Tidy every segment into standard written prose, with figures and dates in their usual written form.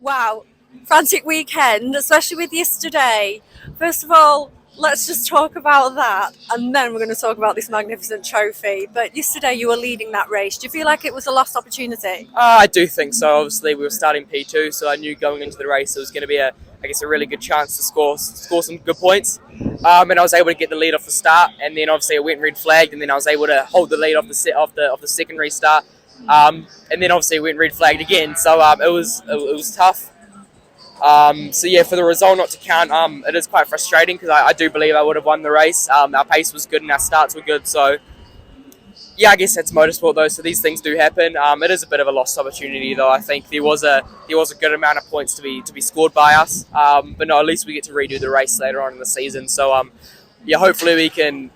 Wow, frantic weekend, especially with yesterday. First of all, let's just talk about that, and then we're going to talk about this magnificent trophy. But yesterday, you were leading that race. Do you feel like it was a lost opportunity? I do think so. Obviously, we were starting P2, so I knew going into the race it was going to be a really good chance to score some good points. And I was able to get the lead off the start, and then obviously it went red flagged, and then I was able to hold the lead off the second restart. And then obviously it went red flagged again, so it was tough. So yeah, for the result not to count, it is quite frustrating because I do believe I would have won the race. Our pace was good and our starts were good, so yeah, I guess that's motorsport though. So these things do happen. It is a bit of a lost opportunity though. I think there was a good amount of points to be scored by us, but no, at least we get to redo the race later on in the season. So yeah, hopefully we can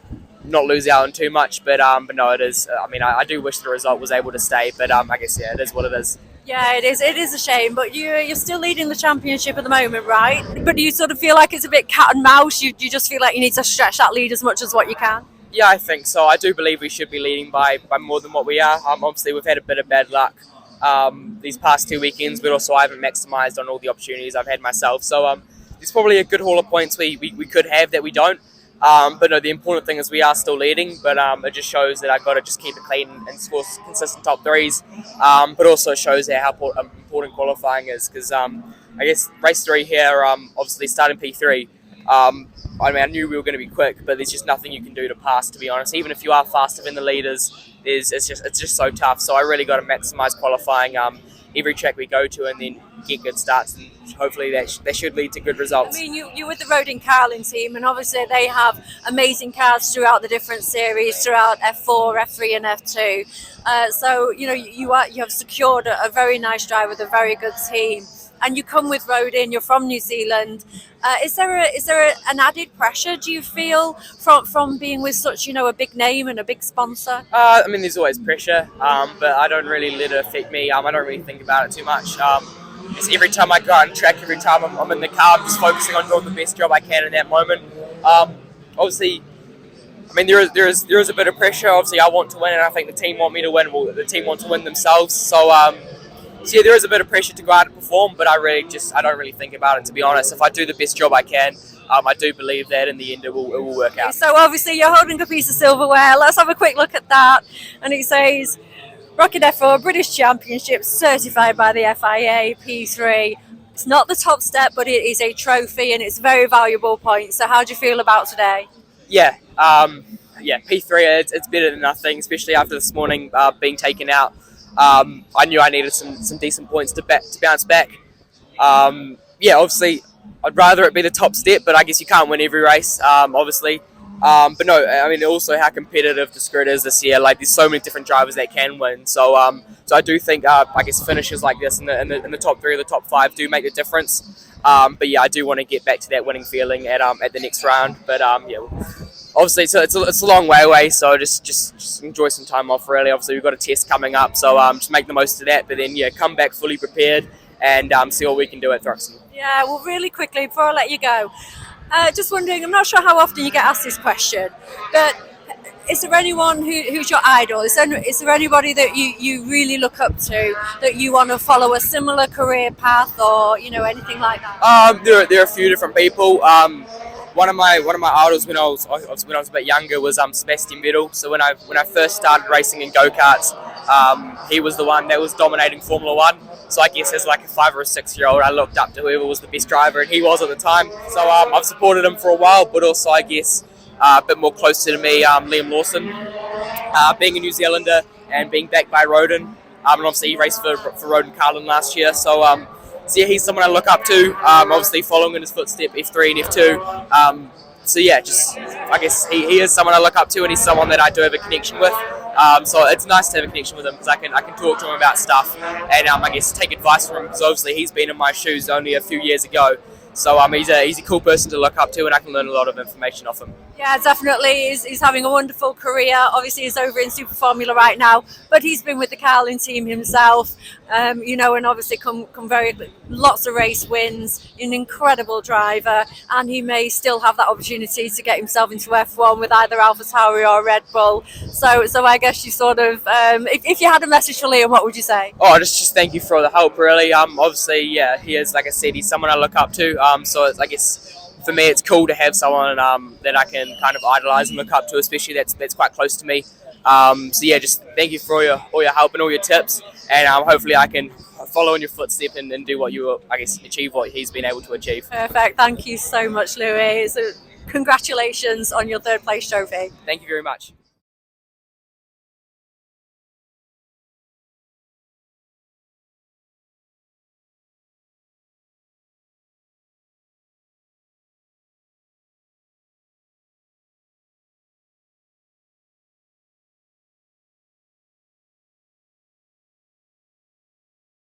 not lose out on too much. But no, it is. I mean, I do wish the result was able to stay, but I guess yeah, it is what it is. Yeah, it is. It is a shame, but you're still leading the championship at the moment, right? But do you sort of feel like it's a bit cat and mouse? You just feel like you need to stretch that lead as much as what you can? Yeah, I think so. I do believe we should be leading by more than what we are. Obviously, we've had a bit of bad luck these past 2 weekends, but also I haven't maximised on all the opportunities I've had myself. So there's probably a good haul of points we could have that we don't. But no, the important thing is we are still leading, but it just shows that I've got to just keep it clean and score consistent top threes. But also shows how important qualifying is, because I guess race 3 here, obviously starting P3, I mean, I knew we were going to be quick, but there's just nothing you can do to pass, to be honest. Even if you are faster than the leaders, it's just so tough. So I really got to maximise qualifying every track we go to, and then get good starts, and hopefully that should lead to good results. I mean, you're with the Rodin Carlin team, and obviously they have amazing cars throughout the different series, throughout F4, F3, and F2. So you know you have secured a very nice drive with a very good team, and you come with Rodin. You're from New Zealand. Is there an added pressure, do you feel, from being with such a big name and a big sponsor? I mean, there's always pressure, but I don't really let it affect me. I don't really think about it too much. It's every time I go out on track, every time I'm in the car, I'm just focusing on doing the best job I can in that moment. Obviously, I mean, there is a bit of pressure. Obviously, I want to win, and I think the team want me to win. Well, the team want to win themselves. So yeah, there is a bit of pressure to go out and perform, but I don't really think about it, to be honest. If I do the best job I can, I do believe that in the end it will work out. So obviously you're holding a piece of silverware. Let's have a quick look at that. And it says Rocket F4 British Championship certified by the FIA P3. It's not the top step, but it is a trophy and it's very valuable points. So how do you feel about today? Yeah, P3, it's better than nothing, especially after this morning being taken out. I knew I needed some decent points to bounce back. Yeah, obviously, I'd rather it be the top step, but I guess you can't win every race, obviously. But no, I mean, also how competitive the grid is this year. Like, there's so many different drivers that can win. So I do think, I guess, finishes like this in the top 3 or the top 5 do make a difference. But yeah, I do want to get back to that winning feeling at the next round. But yeah, obviously it's a long way away. So just enjoy some time off. Really, obviously we've got a test coming up, so just make the most of that. But then yeah, come back fully prepared and see what we can do at Thruxton. Yeah, well, really quickly before I let you go, just wondering, I'm not sure how often you get asked this question, but is there anyone who's your idol? Is there anybody that you really look up to, that you want to follow a similar career path, or anything like that? There are a few different people. One of my idols when I was a bit younger was Sebastian Vettel. So when I first started racing in go-karts, he was the one that was dominating Formula One. So I guess as like a 5 or a 6-year-old, I looked up to whoever was the best driver, and he was at the time. So I've supported him for a while, but also I guess a bit more closer to me, Liam Lawson, being a New Zealander and being backed by Rodin. And obviously he raced for Rodin Carlin last year. So yeah, he's someone I look up to, obviously following in his footsteps, F3 and F2. So yeah, just I guess he is someone I look up to, and he's someone that I do have a connection with. So it's nice to have a connection with him, because I can talk to him about stuff, and I guess take advice from him, because obviously he's been in my shoes only a few years ago. So he's a cool person to look up to, and I can learn a lot of information off him. Yeah, definitely. He's having a wonderful career. Obviously, he's over in Super Formula right now, but he's been with the Carlin team himself, and obviously come very lots of race wins. An incredible driver, and he may still have that opportunity to get himself into F1 with either AlphaTauri or Red Bull. So I guess you sort of, if you had a message for Liam, what would you say? Oh, just thank you for all the help, really. Obviously, yeah, he is, like I said, he's someone I look up to. So I guess for me, it's cool to have someone that I can kind of idolize and look up to, especially that's quite close to me. So yeah, just thank you for all your help and all your tips, and hopefully I can follow in your footsteps and do what you, I guess, achieve what he's been able to achieve. Perfect. Thank you so much, Louis. So congratulations on your third place trophy. Thank you very much.